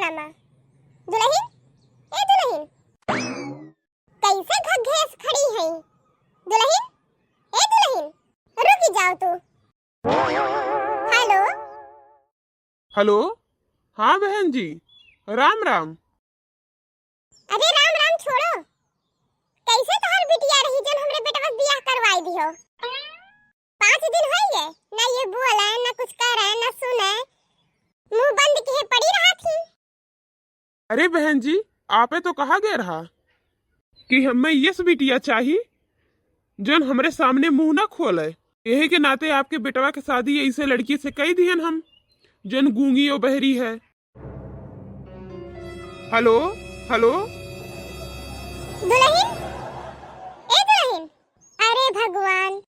मामा। दुल्हन, ए दुल्हन, कैसे घघेस खड़ी है? दुल्हन, ए दुल्हन, रुक जाओ तू। Hello hello. हाँ बहन जी, राम राम। अरे राम राम छोड़ो। कैसे तोहर बिटिया रही जन हमरे बेटवा बियाह करवाई दियो? 5 दिन हो गए ना, ये बोले ना कुछ करे ना सुने, मुंह बंद किए पड़ी रहा थी। अरे बहन जी, आपे तो कहा गया रहा कि हमें यस बिटिया चाहिए जन हमरे सामने मुंह ना खोले। यही के नाते आपके बेटवा के शादी ऐसे लड़की से कही दिहन हम जन गूंगी और बहरी है। Hello hello. दुल्हन, ए दुल्हन, अरे भगवान,